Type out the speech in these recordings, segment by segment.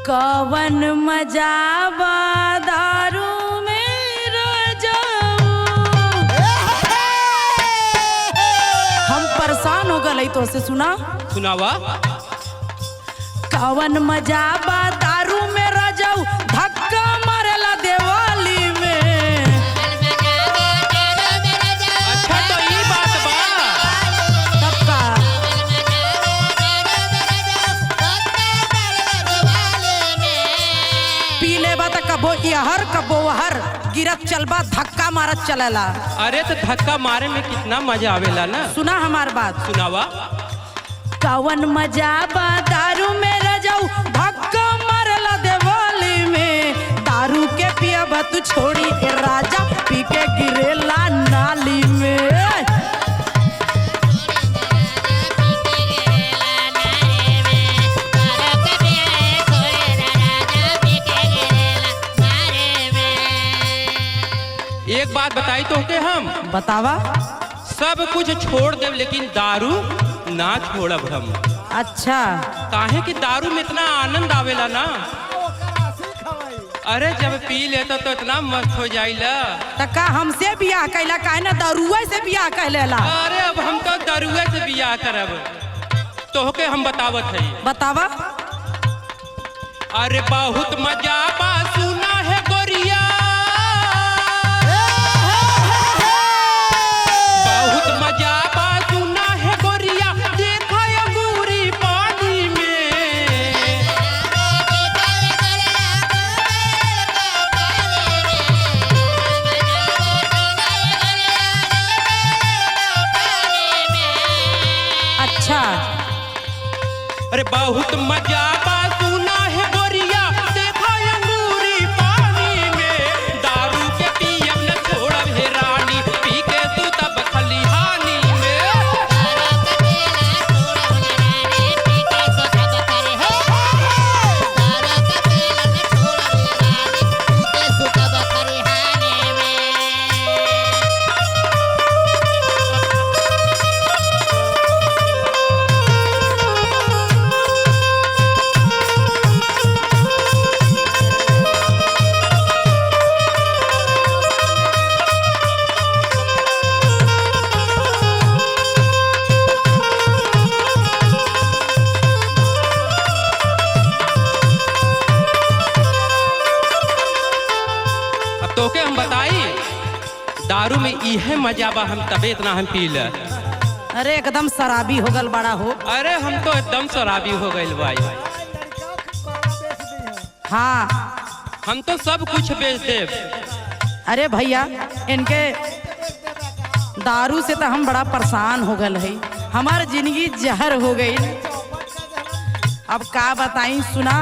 कवन मजा बा दारू में रजाऊ। हम परेशान हो गए तो से सुना सुनावा। कवन मजा बा दारू में रजाऊ धक्का मारेला देवाली में। अच्छा तो ये बात बा। तब का पीले बा त कबो यहर कबो वहर गिरत चलबा धक्का मारत चलेला। अरे तो धक्का मारे में कितना मजा आवेला ना। सुना हमार बात। सुनावा। कवन मजा बा दारू में रजाऊ धक्का मारला देवाली में। दारू के पिया बा तू छोड़ी ए राजा पी के गिरेला नाली में। एक बात बताई तो के हम बतावा। सब कुछ छोड़ देव लेकिन दारू ना छोड़ब हम। अच्छा काहे कि दारू में इतना आनंद आवेला ना। अरे जब पी लेता तो इतना मस्त हो जाइला। तका हमसे बियाह कैला काहे ना दारुआ से बियाह कैलेला। अरे अब हम तो दारुए से बियाह करब। तोहके हम बतावत है। बतावा। अरे बहुत मजा बा सुना है गोरिया। बहुत मजा बा सुना है गोरिया देखा अंगूरी पानी में। अच्छा अरे बहुत मजा बा सुना है गोरिया देखा अंगूरी पानी में। दारू के पियब न छोड़ब हे रानी पी के तू तब खलिहानी में। तोके हम बताई दारू में इहे मजा बा हम तबे इतना हम पी ल। अरे एकदम शराबी हो गल बड़ा हो। अरे हम तो एकदम शराबी हो गइल भाई। हाँ हम तो सब कुछ बेच देव। अरे भैया इनके दारू से तो हम बड़ा परेशान हो गल है। हमार जिंदगी जहर हो गई। अब का बताई सुना।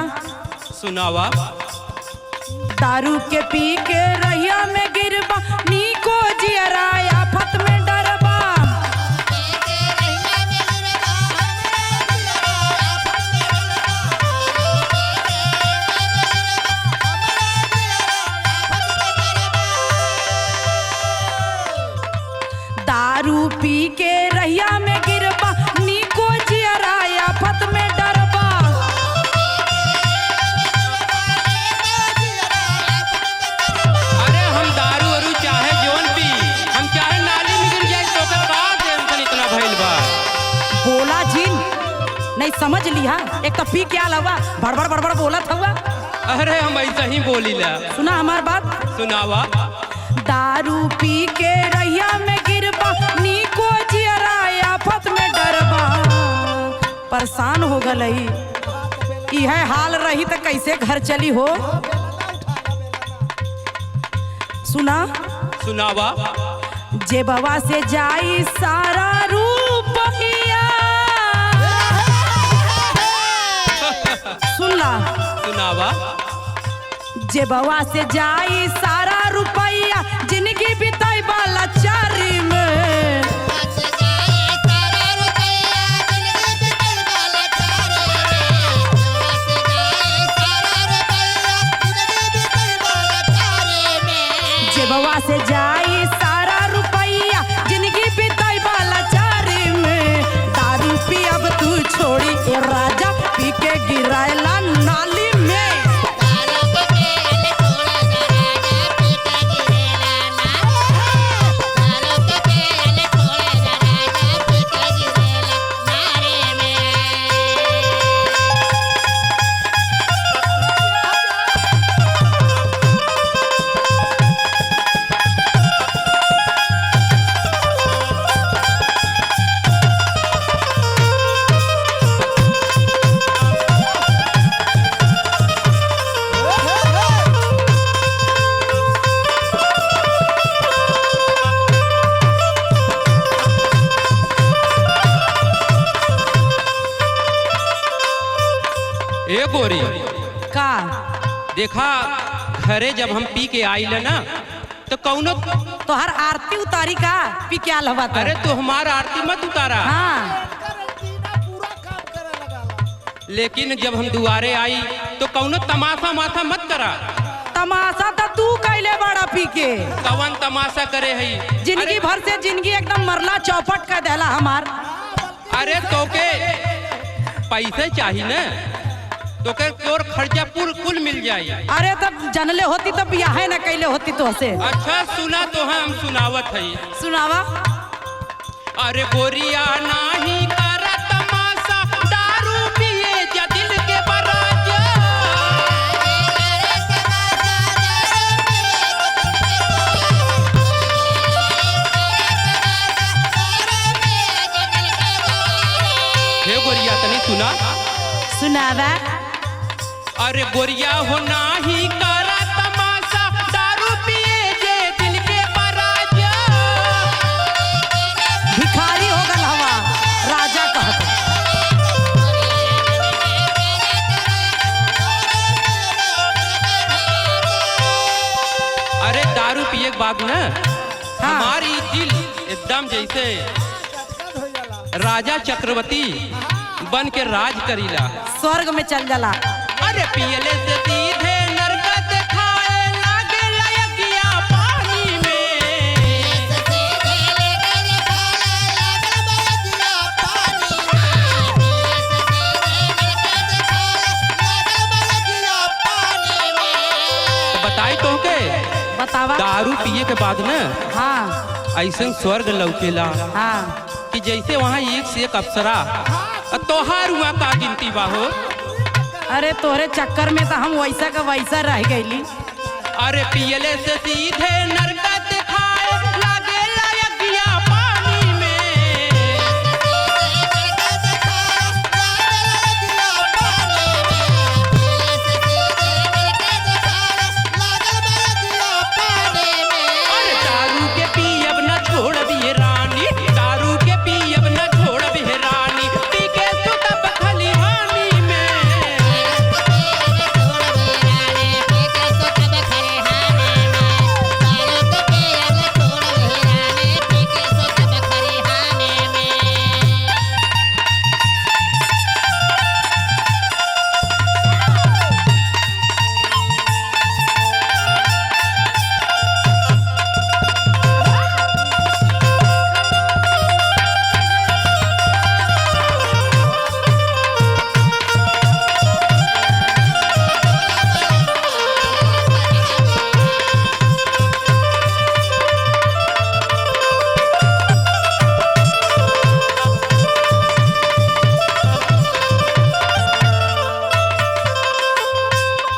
सुनावा। दारू के पी के रहिया में गिरबा नीको जियरा आफत में डरबा। दारू पी के रहिया में गिरबा नीको जियरा आफत में डरबा। अरे हम दारू वारू चाहे जोन पी हम चाहे नाली में गिर जाए तो ओकर बाद टेंशन इतना भइल बा। बोला जिन नहीं समझ लिया। एक तो पी क्या लवा भड़बड़ भड़बड़ बोलत हुआ। अरे हम ऐसा ही बोलीला। सुना हमार बात। सुनावा। दारू पी के रहिया में गिरबा नीको जियरा आफत में डरबा। परेशान हो गई। यह हाल रही तो कैसे घर चली हो। सुना। सुनावा। जेबवा से जाई सारा रूपहिया। सुन ला। सुनावा। जेबवा से जाई सारा रुपया जिंदगी बिताई वाला चारी में। जेबवा से जाई सारा रुपया जिंदगी बिताई वाला चारी में। दारू पी अब तू छोड़ी ए राजा पी के गिरायला नाली में। गोरी, का देखा घरे जब हम पी के आइल ना तो कौनो तोहर आरती उतारी का पी के आल हवा अरे तू हमारा आरती मत उतारा। हाँ लेकिन जब हम दुआरे आई तो कौनो तमाशा माथा मत करा। तमाशा तो तू कैले बड़ा पी के, कवन तमाशा करे है? जिंदगी भर से जिंदगी एकदम मरला चौपट कर देला हमार। अरे तोके पैसे चाहिए न, तोके तोर खर्चा कुल मिल जाई। अरे तब जनले होती तब ब्याह न कैले होती तो से। अच्छा सुना तो हम सुनावत है। सुनावा। अरे गोरिया नाही करा तमाशा, दारू पिए जा दिल के बराजा। हे गोरिया तनी सुना। सुनावा। अरे गोरिया हो नाही करा तमाशा, दारू पिए जे दिल के बराजा। भिखारी हो गल हवा, राजा कहत। अरे दारू पिए के बाद न हाँ। हमारी दिल एकदम जैसे राजा चक्रवर्ती बन के राज करीला, स्वर्ग में चल जाला। अरे पियले से सीधे नरक खाए लागे लयगिया पानी में। तो बताई तो के बतावा। दारू पिए के बाद न हाँ ऐसा स्वर्ग लौकेला हाँ। कि जैसे वहाँ एक से एक अप्सरा। तोहार हुआ का गिनती बाहो। अरे तोहरे चक्कर में तो हम वैसा का वैसा रह गईली। अरे पियले से सीधे नरकत खाए लागे लयगिया पानी में। अरे दारू के पियब न छोड़ब ये रानी, दारू के पियब न छोड़ब ये रानी, पी के सुतब खलिहानी में।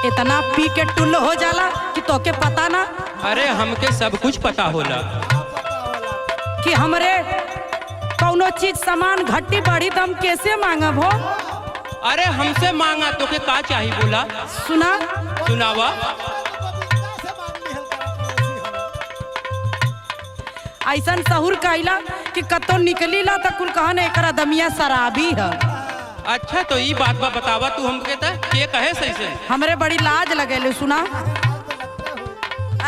इतना पी के टुल्ल हो जाला कि तोके पता ना अरे हमके सब कुछ पता होला। कि हमरे कौनो चीज सामान घटी बढ़ी तो हम कैसे मांगब हो। अरे हमसे मांगा तो के का चाहिए बोला। सुना। सुनावा। ऐसा सहूर कैला कि कतो निकली ला तो कुल कहन एकरा दमिया शराबी है। अच्छा तो ये बात बतावा तू हमके त के कहे सही से। हमरे बड़ी लाज लगेले। सुना।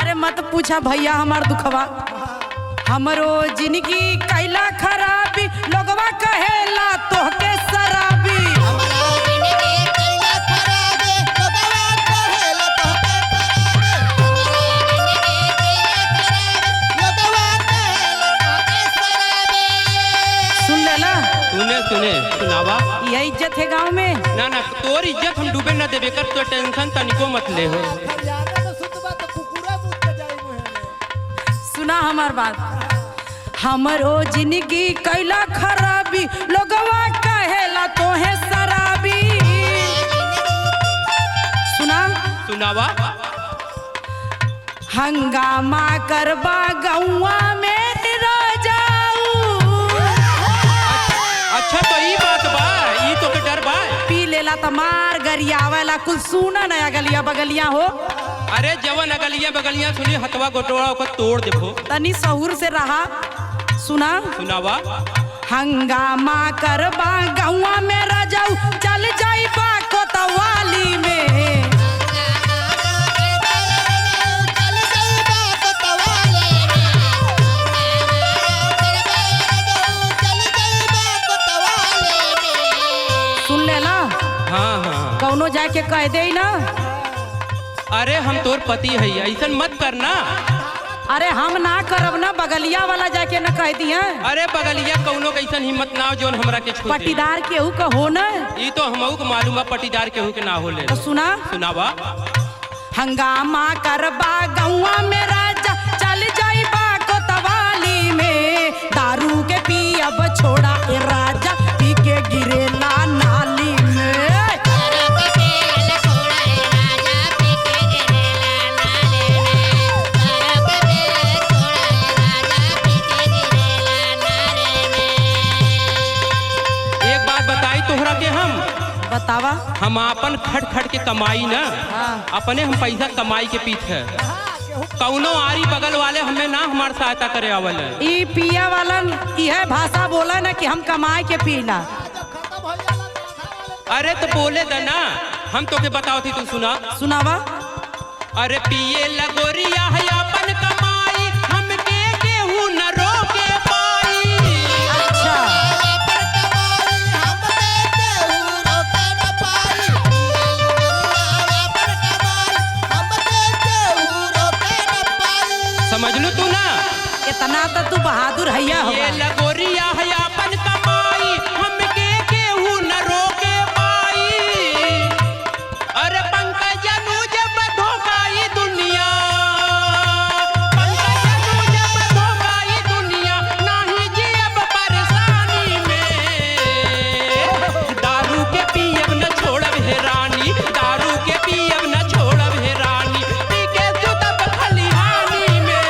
अरे मत पूछा भैया हमार दुखवा, हमरो जिंदगी कैला खराबी, लोगवा कहेला तोहके शराबी। सुन लेला। सुने सुनावा। यही इज्जत है गांव में। ना ना तोर इज्जत हम डूबे ना देवे कर, तो टेंशन तनिको मत ले हो। सुना हमार बात। हमरो जिंदगी कैला खराबी, लोगवा कहेला तोहे शराबी। सुना। सुनावा। हंगामा करबा गौवा में राजाऊ। अच्छा तो ये बात बा, ये तो के डर बा। पी लेला त मार गरियावेला कुल सुना नया गलिया बगलिया हो। अरे जवन अगलिया बगलिया सुनी हथवा गोटवा को तोड़ देबो। तनी सहूर से रहा। सुना। सुनावा। हंगामा करबा गौवा में रजऊ चल जाइबा कोतवाली में। सुन लेला, हाँ हाँ। कौनो जाके कह दे ना, अरे हम तोर पति है, ऐसा मत करना। अरे हम ना करब ना, बगलिया वाला जाके न कह दिया। अरे बगलिया कौनो कैसन हिम्मत ना हो जोन हमरा के छू दे। पटीदार केहू का हो न, ई तो हमहू को मालूम है पटीदार केहू के ना होले। तो सुना, सुनावा। हंगामा करबा गौवा में राजा चल जाइबा कोतवाली में। दारू के पियब छोड़ा ए राजा पी के गिरेला नाली में। एक बात बताई तोहरा के हम बतावा। हम अपन खट खट के कमाई ना, हाँ। अपने हम पैसा कमाई के पीछे कौनो आरी बगल वाले हमें ना हमार सहायता करे आवल। ई पिया वालन यह भाषा बोला ना कि हम कमाए के पीला। अरे तो बोले द ना, हम तो के बताओ थी, तू सुना। सुनावा। अरे पिए लगोरिया है अपन कमाई, हमके केहू न रोके पाई। अच्छा, समझ लू तू ना। इतना तो तू बहादुर हैया ये होगा। लगोरिया है अपन कमाई, हमके केहू न रोके पाई। अरे पंकज जब धोखाई दुनिया, पंकज जब धोखाई दुनिया, नाही जियब परेशानी में। दारू के पियब न छोड़ब हे रानी, दारू के पियब न छोड़ब हे रानी, पी के सुतब खलिहानी में।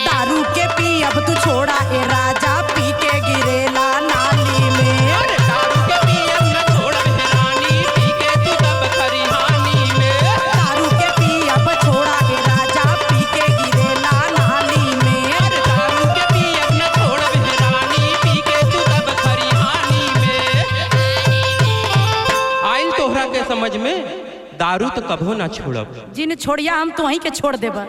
दारू के पियब तू छोड़ा ए राजा पी के गिरेला नाली में। अरे दारू के पियब न छोड़ब हे रानी, पी के सुतब खलिहानी में। दारू के पियब छोड़ा ए राजा पी के गिरेला नाली में। अरे दारू के पियब न छोड़ब हे रानी, पी के सुतब खलिहानी में। आइल तोहरा के समझ में, दारू तो कभो ना छोड़ब। जिन छोड़िया हम तो वहीं के छोड़ देबा।